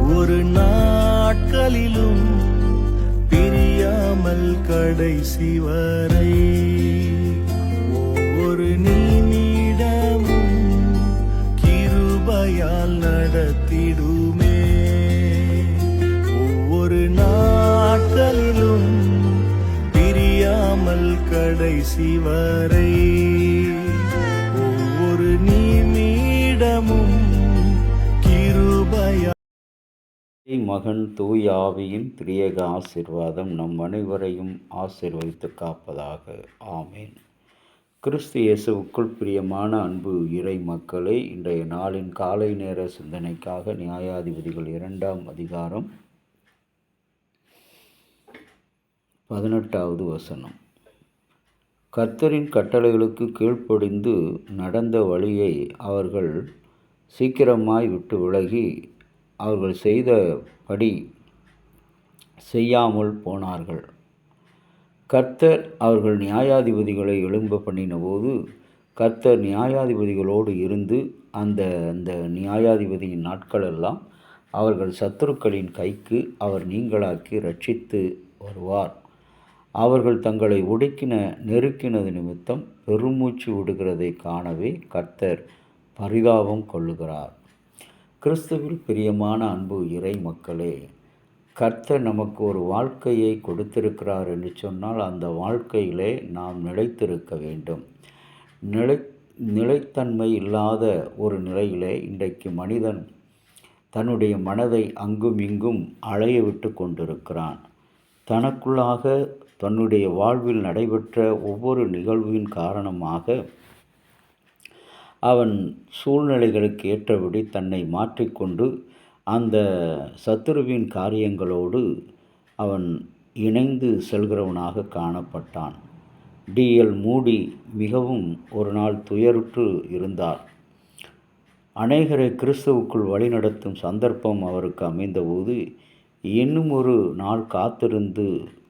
ஒவ்வொரு நாட்களிலும் பிரியாமல் கடைசி வரை ஒவ்வொரு நிமிடமும் கிருபையால் நடத்திடுமே. ஒவ்வொரு நாட்களிலும் பிரியாமல் கடைசி வரை ஒவ்வொரு நிமிடமும் கிருபையால். மகன் தூய ஆவியின் திரியேக ஆசீர்வாதம் நம் அனைவரையும் ஆசீர்வதித்து காப்பதாக. ஆமேன். கிறிஸ்து இயேசுவுக்குள் பிரியமான அன்பு இறை மக்களே, இன்றைய நாளின் காலை நேர சிந்தனைக்காக நியாயாதிபதிகள் 2ஆம் அதிகாரம் 18வது வசனம். கர்த்தரின் கட்டளைகளுக்கு கீழ்ப்படிந்து நடந்த வழியை அவர்கள் சீக்கிரமாய் விட்டு விலகி அவர்கள் செய்தபடி செய்யாமல் போனார்கள். கர்த்தர் அவர்கள் நியாயாதிபதிகளை எழும்ப பண்ணின போது கர்த்தர் நியாயாதிபதிகளோடு இருந்து அந்த நியாயாதிபதியின் நாட்களெல்லாம் அவர்கள் சத்துருக்களின் கைக்கு அவர் நீங்களாக்கி ரட்சித்து வருவார். அவர்கள் தங்களை நெருக்கினது நிமித்தம் பெருமூச்சு விடுகிறதை காணவே கர்த்தர் பரிதாபம் கொள்ளுகிறார். கிறிஸ்துவில் பிரியமான அன்பு இறை மக்களே, கர்த்தர் நமக்கு ஒரு வாழ்க்கையை கொடுத்திருக்கிறார் என்று சொன்னால் அந்த வாழ்க்கையிலே நாம் நிலைத்திருக்க வேண்டும். நிலைத்தன்மை இல்லாத ஒரு நிலையிலே இன்றைக்கு மனிதன் தன்னுடைய மனதை அங்கும் இங்கும் அலைய விட்டு கொண்டிருக்கிறான். தனக்குள்ளாக தன்னுடைய வாழ்வில் நடைபெற்ற ஒவ்வொரு நிகழ்வின் காரணமாக அவன் சூழ்நிலைகளுக்கு ஏற்றபடி தன்னை மாற்றிக்கொண்டு அந்த சத்துருவின் காரியங்களோடு அவன் இணைந்து செல்கிறவனாக காணப்பட்டான். D.L. மூடி மிகவும் ஒரு நாள் துயருற்று இருந்தார். அநேகரை கிறிஸ்துவுக்குள் வழிநடத்தும் சந்தர்ப்பம் அவருக்கு அமைந்தபோது இன்னும் ஒரு நாள்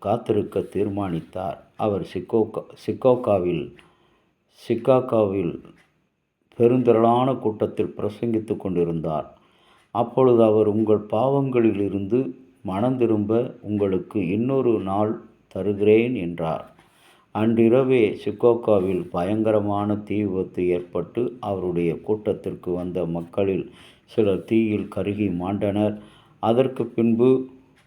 காத்திருக்க தீர்மானித்தார். அவர் சிக்காகோவில் பெருந்திரளான கூட்டத்தில் பிரசங்கித்து கொண்டிருந்தார். அப்பொழுது அவர், உங்கள் பாவங்களிலிருந்து மனம் திரும்ப உங்களுக்கு இன்னொரு நாள் தருகிறேன் என்றார். அன்றிரவே சிக்காகோவில் பயங்கரமான தீ விபத்து ஏற்பட்டு அவருடைய கூட்டத்திற்கு வந்த மக்களில் சிலர் தீயில் கருகி மாண்டனர். அதற்கு பின்பு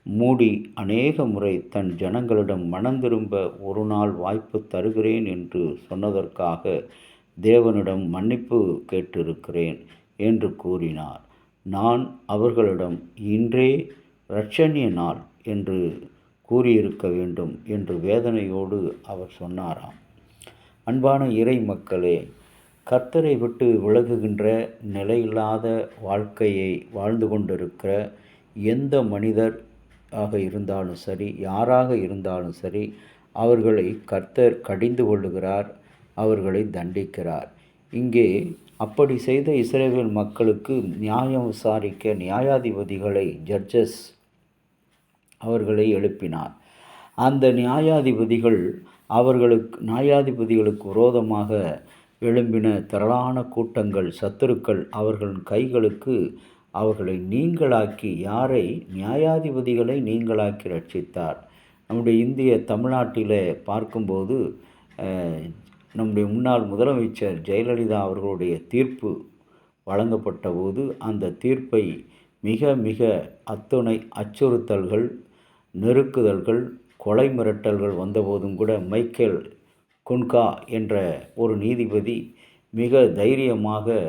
மூடி அநேக முறை தன் ஜனங்களிடம் மனம் திரும்ப ஒரு நாள் வாய்ப்பு தருகிறேன் என்று சொன்னதற்காக தேவனிடம் மன்னிப்பு கேட்டிருக்கிறேன் என்று கூறினார். நான் அவர்களிடம் இன்றே இரட்சணிய நாள் என்று கூறியிருக்க வேண்டும் என்று வேதனையோடு அவர் சொன்னாராம். அன்பான இறை மக்களே, கர்த்தரை விட்டு விலகுகின்ற நிலையில்லாத வாழ்க்கையை வாழ்ந்து கொண்டிருக்கிற எந்த மனிதராக இருந்தாலும் சரி, யாராக இருந்தாலும் சரி, அவர்களை கர்த்தர் கடிந்து கொள்ளுகிறார், அவர்களை தண்டிக்கிறார். இங்கே அப்படி செய்த இஸ்ரவேல் மக்களுக்கு நியாயம் விசாரிக்க நியாயாதிபதிகளை அவர்களை எழுப்பினார். அந்த நியாயாதிபதிகளுக்கு விரோதமாக எழும்பின திரளான கூட்டங்கள், சத்துருக்கள் அவர்களின் கைகளுக்கு அவர்களை நீங்களாக்கி, யாரை? நியாயாதிபதிகளை நீங்களாக்கி ரட்சித்தார். நம்முடைய இந்திய தமிழ்நாட்டில் பார்க்கும்போது நம்முடைய முன்னாள் முதலமைச்சர் ஜெயலலிதா அவர்களுடைய தீர்ப்பு வழங்கப்பட்ட போது அந்த தீர்ப்பை மிக அத்துணை அச்சுறுத்தல்கள், நெருக்குதல்கள், கொலை மிரட்டல்கள் வந்தபோதும் கூட மைக்கேல் குன்கா என்ற ஒரு நீதிபதி மிக தைரியமாக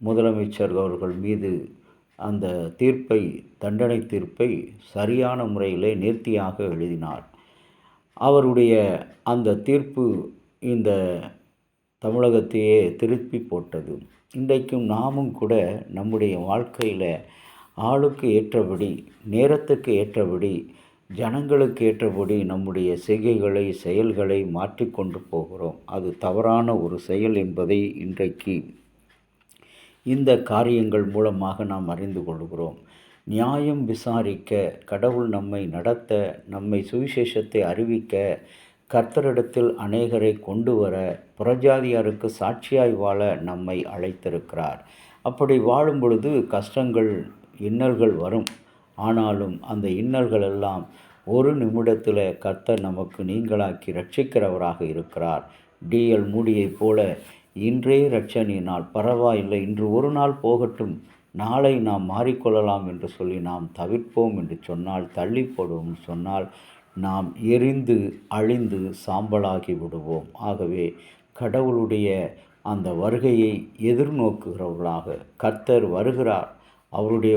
முதலமைச்சர் அவர்கள் மீது அந்த தண்டனை தீர்ப்பை சரியான முறையிலே நேர்த்தியாக எழுதினார். அவருடைய அந்த தீர்ப்பு இந்த தமிழகத்தையே திருப்பி போட்டது. இன்றைக்கும் நாமும் கூட நம்முடைய வாழ்க்கையில் ஆளுக்கு ஏற்றபடி, நேரத்துக்கு ஏற்றபடி, ஜனங்களுக்கு ஏற்றபடி நம்முடைய செய்கைகளை, செயல்களை மாற்றிக்கொண்டு போகிறோம். அது தவறான ஒரு செயல் என்பதை இன்றைக்கு இந்த காரியங்கள் மூலமாக நாம் அறிந்து கொள்கிறோம். நியாயம் விசாரிக்க, கடவுள் நம்மை நடத்த, நம்மை சுவிசேஷத்தை அறிவிக்க, கர்த்தரிடத்தில் அநேகரை கொண்டு வர, புறஜாதியாருக்கு சாட்சியாய் வாழ நம்மை அழைத்திருக்கிறார். அப்படி வாழும் பொழுது கஷ்டங்கள் இன்னல்கள் வரும். ஆனாலும் அந்த இன்னல்கள் எல்லாம் ஒரு நிமிடத்தில் கர்த்தர் நமக்கு நீங்களாக்கி ரட்சிக்கிறவராக இருக்கிறார். டிஎல் மூடியைப் போல இன்றே ரட்சணியினால் பரவாயில்லை, இன்று ஒரு நாள் போகட்டும், நாளை நாம் மாறிக்கொள்ளலாம் என்று சொல்லி நாம் தவிர்ப்போம் என்று சொன்னால், தள்ளி போடுவோம் சொன்னால், நாம் எரிந்து அழிந்து சாம்பலாகி விடுவோம். ஆகவே கடவுளுடைய அந்த வருகையை எதிர்நோக்குகிறவர்களாக கர்த்தர் வருகிறார். அவருடைய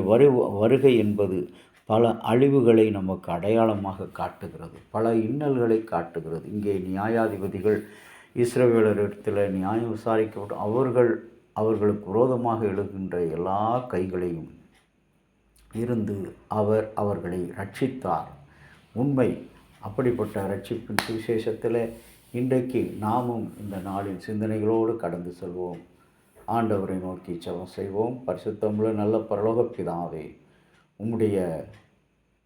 வருகை என்பது பல அழிவுகளை நமக்கு அடையாளமாக காட்டுகிறது, பல இன்னல்களை காட்டுகிறது. இங்கே நியாயாதிபதிகள் இஸ்ரவேலரிடத்தில் நியாயம் விசாரிக்கப்பட்டு அவர்களுக்கு விரோதமாக எழுகின்ற எல்லா கைகளையும் இருந்து அவர்களை ரட்சித்தார். உண்மை. அப்படிப்பட்ட ரட்சிப்பின் சுவிசேஷத்தில் இன்றைக்கு நாமும் இந்த நாளின் சிந்தனைகளோடு கடந்து செல்வோம். ஆண்டவரை நோக்கி ஜெபம் செய்வோம். பரிசுத்தமுள்ள நல்ல பரலோக பிதாவே, உம்முடைய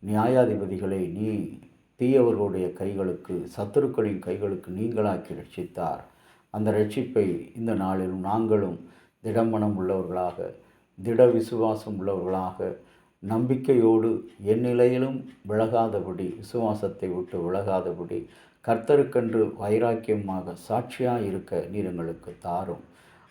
நியாயாதிபதிகளை நீ தீயவர்களுடைய கைகளுக்கு, சத்துருக்களின் கைகளுக்கு நீங்களாக்கி ரட்சித்தார். அந்த ரட்சிப்பை இந்த நாளிலும் நாங்களும் திடமனம் உள்ளவர்களாக, திட விசுவாசம் உள்ளவர்களாக, நம்பிக்கையோடு எந்நிலையிலும் விலகாதபடி, விசுவாசத்தை விட்டு விலகாதபடி, கர்த்தருக்கென்று வைராக்கியமாக சாட்சியாக இருக்க நீர் எங்களுக்கு தாரும்.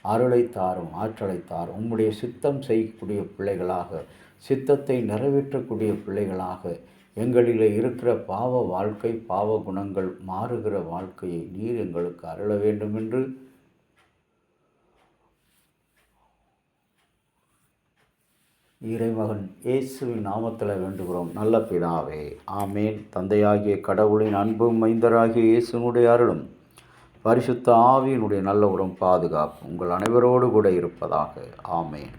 அருளை தாரும், ஆற்றலை தாரும். உம்முடைய சித்தம் செய்யக்கூடிய பிள்ளைகளாக, சித்தத்தை நிறைவேற்றக்கூடிய பிள்ளைகளாக, எங்களில் இருக்கிற பாவ வாழ்க்கை, பாவ குணங்கள் மாறுகிற வாழ்க்கையை நீர் எங்களுக்கு அருள வேண்டும் என்று இறைமகன் இயேசுவின் நாமத்தில் வேண்டுகிறோம் நல்ல பிதாவே, ஆமேன். தந்தையாகிய கடவுளின் அன்பும் மைந்தராகிய இயேசுனுடைய அருளும் பரிசுத்த ஆவியினுடைய நல்ல உரம் பாதுகாப்பு உங்கள் அனைவரோடு கூட இருப்பதாக. ஆமேன்.